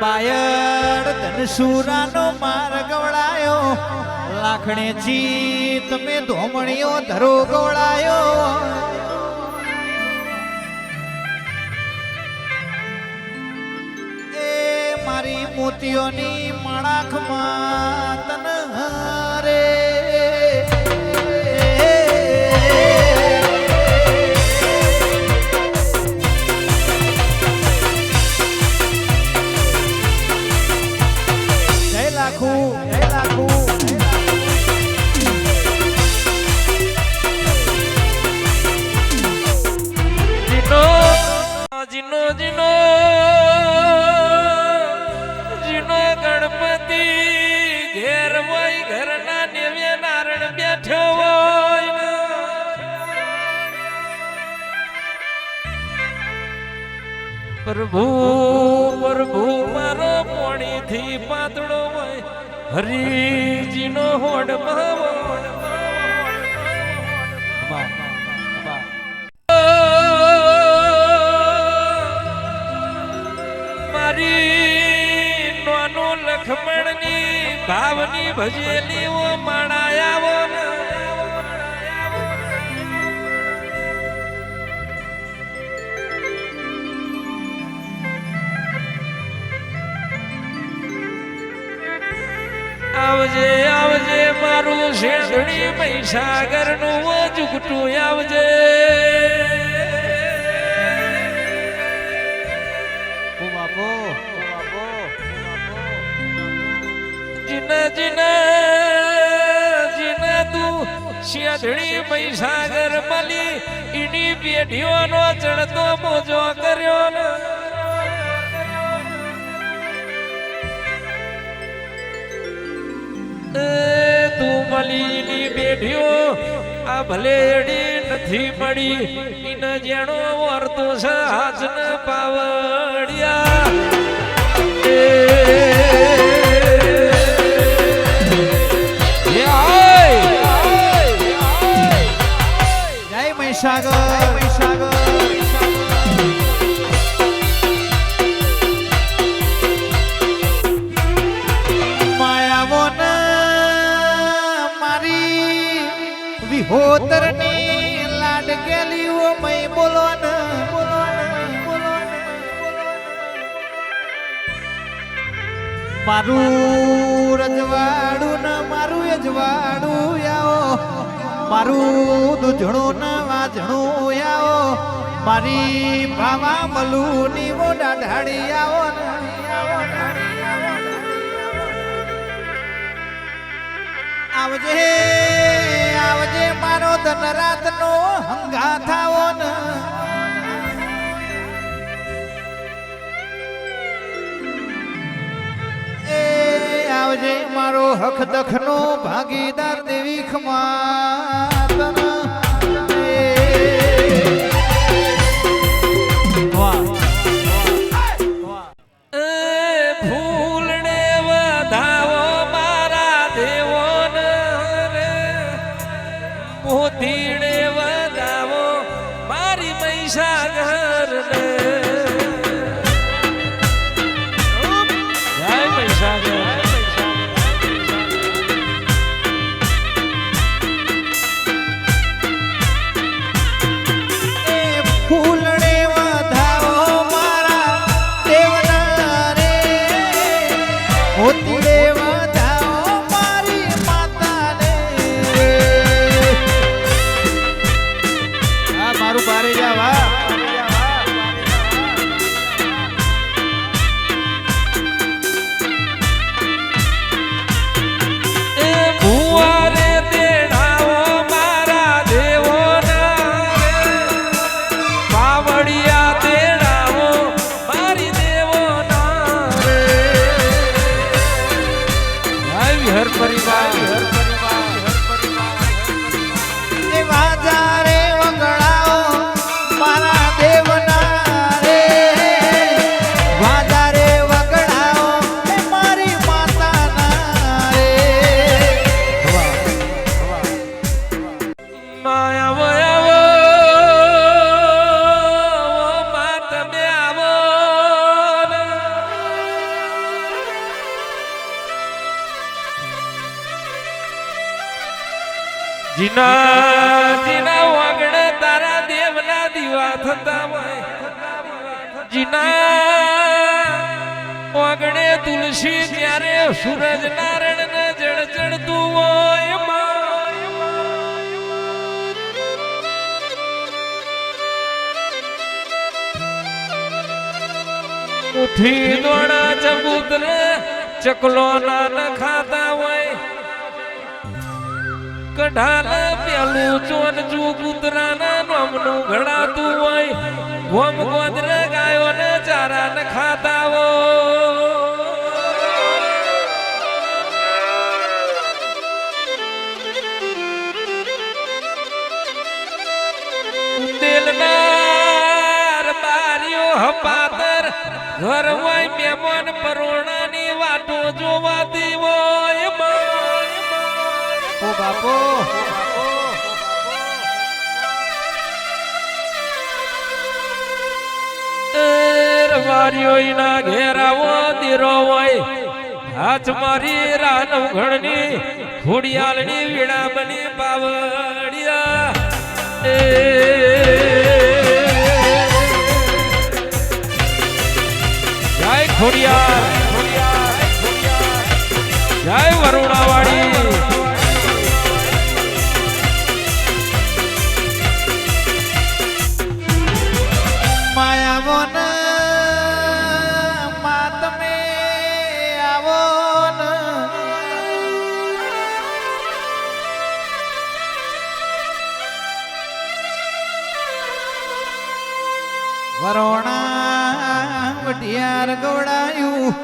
બાયડ ધનસુરાનો માર ગવડાયો લાખણે જી તમે ધોમણીઓ ધરો ગવડાયો એ મારી મોતીઓની માળાખમાં તન રે જીનો જીનો જીનો ગણપતિ ઘેર હોય ઘરના નેવે નારણ બેઠો હોય પ્રભુ પ્રભુ મારો પોણીથી પાતળો હોય હરિજીનો હોડ લખમણની ભાવની ભજેલી ઓ માણાયાવો આવજે આવજે મારું શેઠડી મહીસાગર નું જુગટું આવજે શેઠડી મહીસાગર મળી એની પેઢીઓનો ચડતો મોજો કર્યો ને તું મળી એની પેઢીઓ આ ભલે એડી નથી મળી એને જેણો વર્તો છે હાથ ને પાવડિયા માયાવો મારી વિહોતરની લાડ ગેલીઓ મય બોલો ને મારું રજવાડું ને મારું યજવાડું આવો મારું દૂધણું ને વાજણું આવો મારી ભાવા મલું ની મોઢા ઢાળી આવો આવજે આવજે મારો ધનરાત નો હંગા થાવો ને આવજે મારો હક દખ નો ભાગીદાર દેવી ખમાત ફૂલને વધાવો મારા દેવો મોતીને વધાવો મારી મહીસાગર ને જય મહીસાગર જીના જીના વાગણે તારા દેવના દીવા થતા હોય જીના વાગણે તુલસી જ્યારે સૂરજ નારાયણ ને જળ ચડતું હોય ઉઠી દોડા ચબૂતર ચકલો ના ખાતા હોય કઢાલ પેલું ચોન ચૂ કૂતરાના નોમનું ઘડાતું હોય ગોમ ગોદર ગાયો ને ચારા ને ખાતા હોય દિલનાર બારીઓ હપાતર ઘર હોય મહેમાન પરોણાની વાતો જોવાતી હોય ઓ બાપો વારીઓ ના ઘેરાવો દીરો હોય હાથ મારી રાનવ ઘણની ખોડિયાલની વીણા બની પાવડિયા જય ખોડિયાર જય વરુણાવાડી માયાવન માતમે આવોન વરોણા વઢિયાર ગવડાયું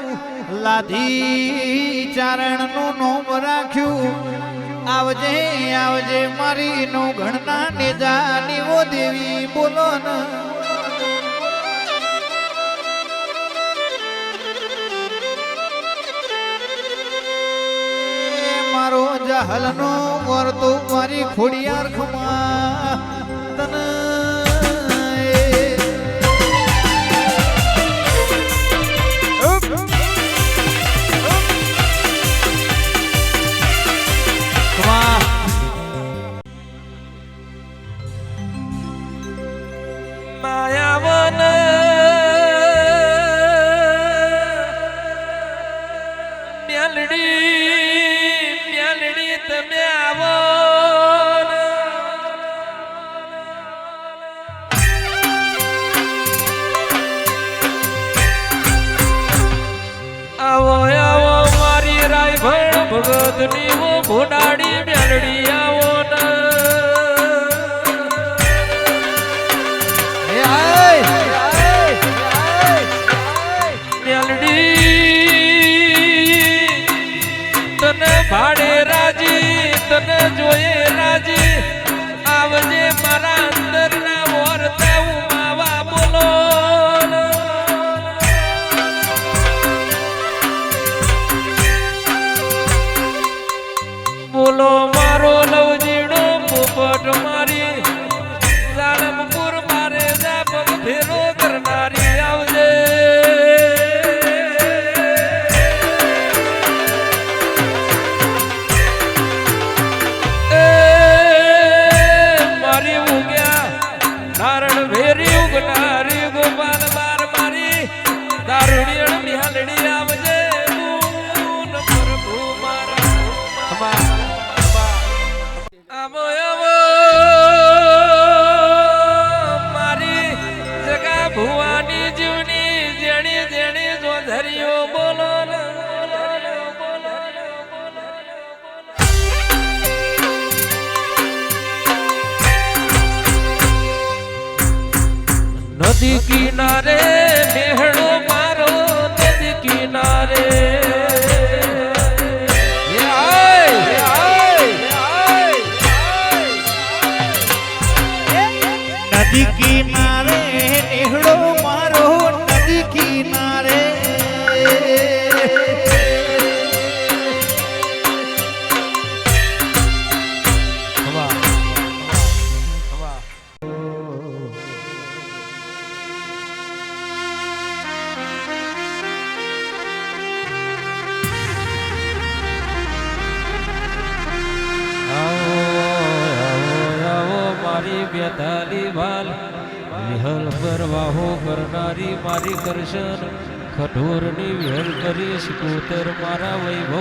લાધી ચારણ નું નોમ રાખ્યું આવજે આવજે મારી નો ઘણના નેજાની ઓ દેવી બોલો ન મારો જહલ નો વર્તો મારી ખોડિયાર ખમા તન માયાવન મ્યાલડી તમે આવો આવો આવો મારી રાયભણ ભગત ની ભોડાડી મ્યાલડી આવો ભાડે રાજી તને જોયે રાજી આવજે મારા અંદર ના વર્તા ઉમાવા બોલો બોલો મારો લવજીડો પોપટ મારી સાળમપુર મારે જા પગ ફેરો કરનારી આવજે નારણ ભેરી ઉગનારી ગોપાલ બાર મારી દારૂડિયણ મિહાલડી આવજે પ્રભુ મારા આવો આવો મારી જગા ભુવાની જીવની જેણી જેણી જોધરીઓ બોલો નદી કિનારે મેહણો મારો નદી કિનારે નદી કિનારે નેહડો મારો નદી કિનારે વિહલ પર વાહો કરનારી મારી કરશન કઠોરની વિહલ કરીશ કૂતર મારા વૈભવ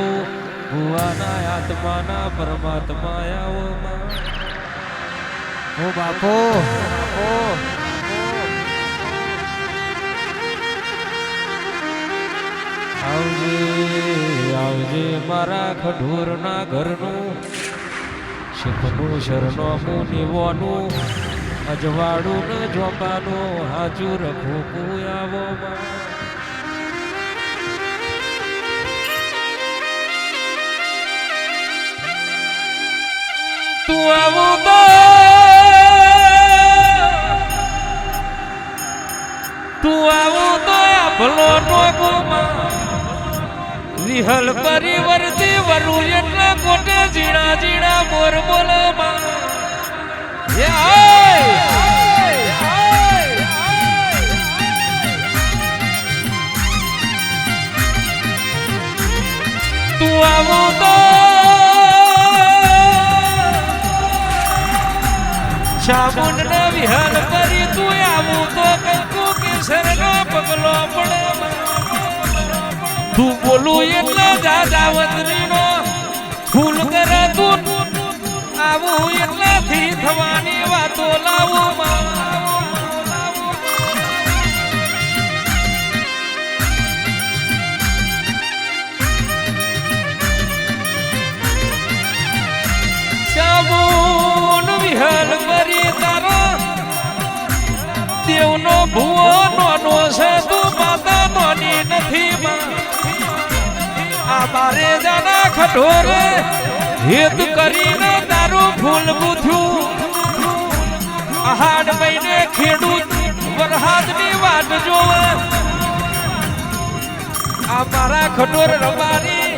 ભુવાના આત્માના પરમાત્મા આવો ઓ બાપો આવજે આવજે મારા ખઢોરના ઘરનું સુખનું શરણોનું નિવોનું અજવાળું ન જોપાનું હાજુ રખું પૂયાવો તું આવું તો તું આવું તો ભલો નો ગુમા વિહલ પરિવર્તી વરુ એટલા કોટે ઝીણા ઝીણા મોર બોલમાં તું આવું તો શામુંડ ને વિહલ કરી તું આવું તો કંકુ કેસર નો પગલો પડે તું બોલું એટલે જાજાવતરી નો ફૂલ કરે તું આવું એટલાથી થવાની વાતો લાવું શામુંડ વિહલ કરી તારો દેવનો ભૂવો નોનો છે તું માતા નોની નથી આ મારે જાના ખઢોરે હેત કરીને તારું ફૂલ ગુથ્યું આહાડ મહિને ખેડૂત વરહાદની વાટ જોવે આ મારા ખઢોર રવાની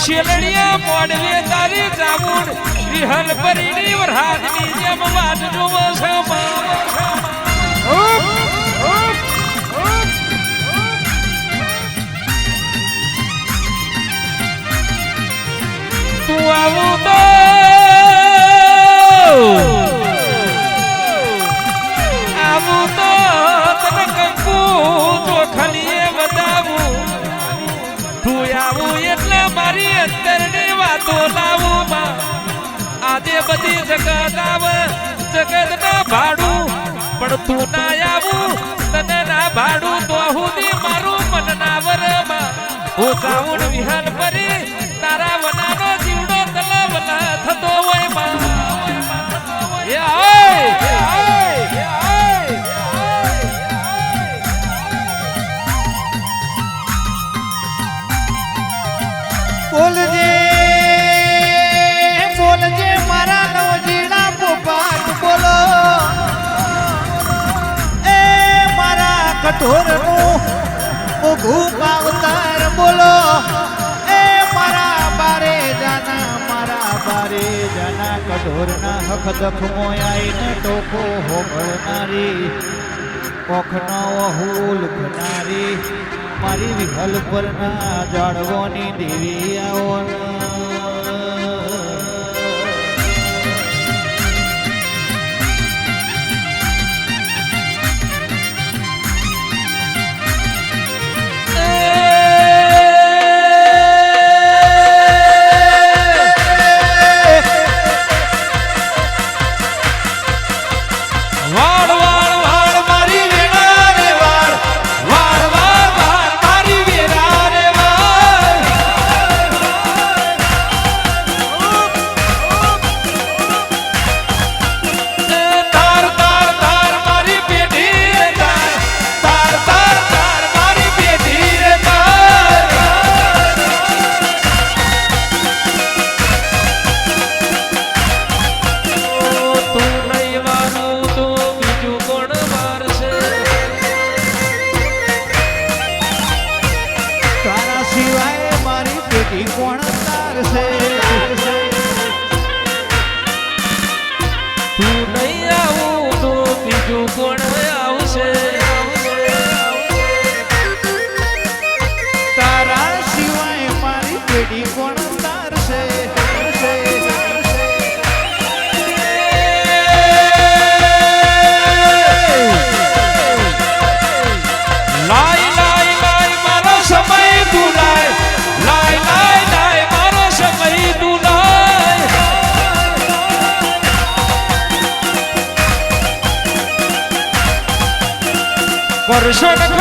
શેલડિયા મોડવે તારી જામુન વિહલ પરીની વરહાદની જેમ વાટ જોવે છે તું આવું તો તને કંકુ ચોખલીએ બતાવું તું આવું એટલે મારી અંદરની વાતો લાવું આજે બધી જગત આવે જગત ના ભાડું પણ તું ના આવું તને ના ભાડું તો સુધી મારું મન ના વરમાં હું જાઉં વિહાન પરી તારા વનાનો જીવડો તલાવલા થતો હોય બોલજે બોલજે મારા નવજીડા પોપાટ બોલો એ મારા કઠોરનું ઉઘું પાવતાર બોલો એ મારા બારે જાના કઠોરના હક દખમો આઈને ટોકો હોગળનારી કોખનો વહુલ ઘનારી મારી વિહલ પરના જાળવોની દેવી આવો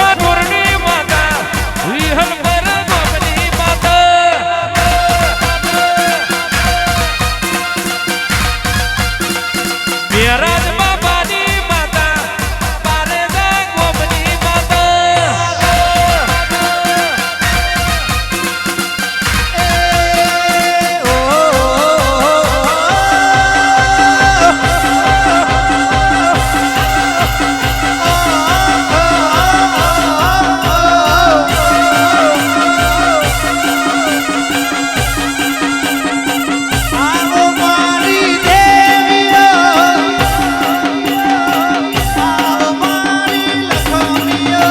ખડોરની માતા વિહલ પર ગોમની માતા મેરાજ બાબાની માતા પારેજા ગોમની માતા આવો મારી દેવીઓ, આવો મારી લક્ષ્મીઓ.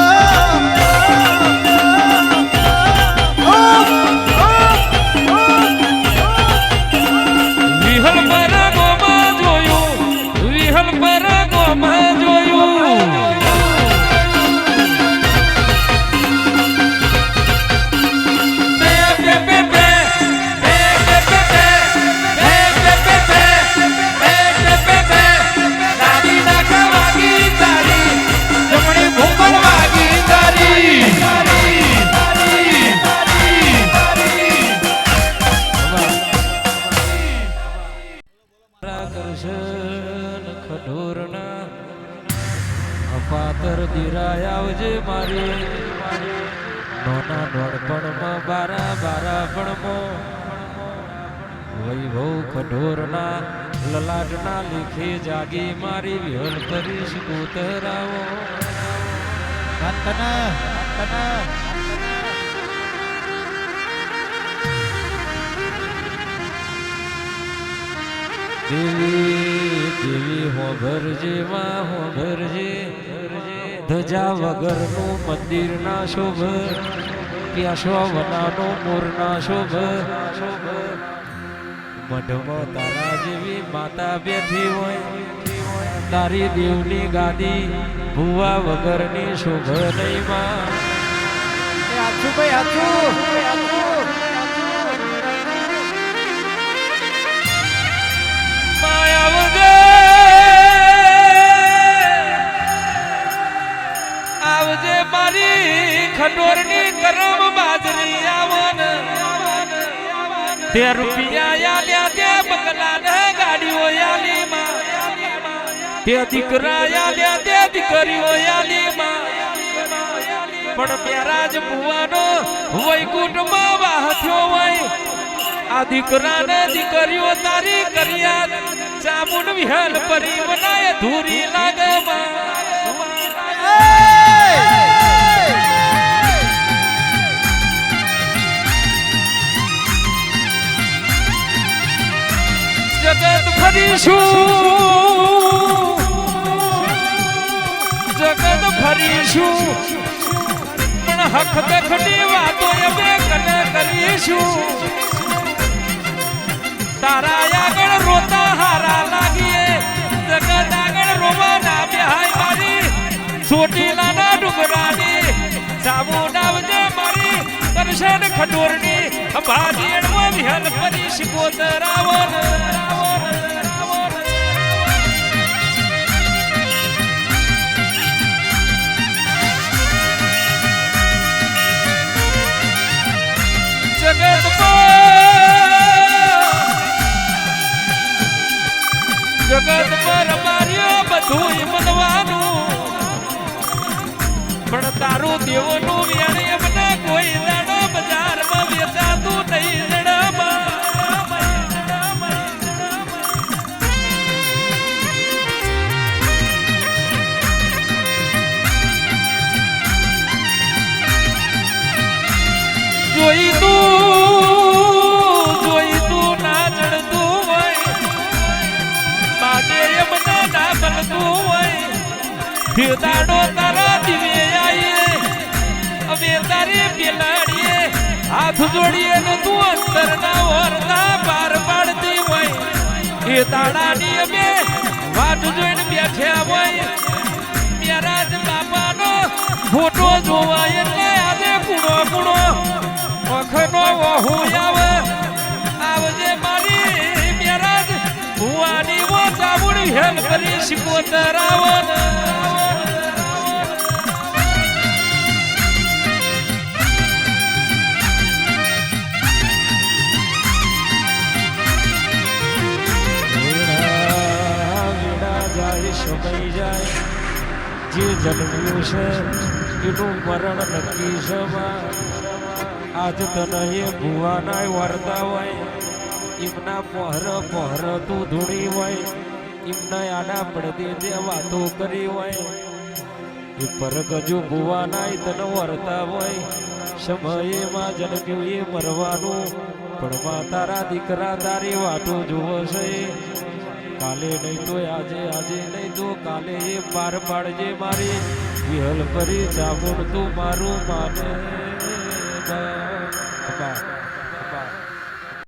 વિહલ પર ગોમાં જોયું વિહલ પર ગોમાં જોયું કરશન ખડોરના અપાતર દિરાય આવજે મારી નોના નોડપણમાં બારા બારાપણમાં વૈભવ ખડોરના લલાટના લેખે જાગી મારી વિહલ કરીશ કોતરાવો દેવી દેવી હોભરજે માં હોભરજે ધજા વગરનું મંદિર ના શોભ પ્યાસો વનાનો મોર ના શોભ મઢમાં તારા જેવી માતા બેઠી હોય તારી દેવની ગાદી ભુવા વગરની શોભ નહીં માં હાચું ભાઈ હાચું. આવજે મારી ખડોરની કરમ બાજરી આવન તે રૂપિયા આલ્યા તે બંગલા ને ગાડીઓ આલી માં તે દીકરા આલ્યા તે દીકરીઓ આલી માં પણ પ્યારાજ ભુવાનો વૈકુંઠમાં વાહ થયો હોય આ દીકરા ને દીકરીઓ તારી કર્યા ચામુંડ વિહલ પરી બનાય ધૂરી લાગે માં જગત ફરીશું પણ હક દખની વાતો અમે કને કરીશું તારા આગળ રોતા હારા લાગીએ જગત આગળ રોવા ના બેહાય મારી ચોટીલાના ડુંગરાની સાબુ નાવજે મારી કરશન ખડોરની ભાજી એડવા વિહલ પરી શિકોતરાવન જગત પર માર્યો બધું મનવાનું પણ તારું દેવનું વ્યાણે એમને કોઈ દાડો બજારમાં વેચાતું નહીં જણામાં જોઈ તું ના જડતું હોય બાજે એમને ના બનતું હોય દાડો તારા દિવે આવીએ અમે તારી પેલાડીએ હાથ જોડીએ ને તું અંતર ના ઓરતા પાર પાડતી હોય એ દાડાની અમે વાટ જોઈને બેઠ્યા હોય મેરાજ બાપાનો ફોટો જોવા એટલે આજે કુણો કુણો વખનો વહુ આવજે મારી મેરાજ ભુવાની વો ચામુંડ હેલ કરી શિકોતરાવન જે જન્મ્યું છે એનું મરણ નક્કી છે માં. આજ તને એ ભુવાના વર્તા હોય એમના પહર તું ધૂણી હોય એમના આડા પડદે તે વાતો કરી હોય એ પરગજુ ભુવાના તને વર્તા હોય સમયમાં જન્મ્યું એ મરવાનું પણ માં તારા દીકરા તારી વાતો જુઓ છે કાલે નહીં તો આજે નહીં તો કાલે એ પાર પાડજે મારી વિહલ કરી ચામુંડ તું મારું માને બા.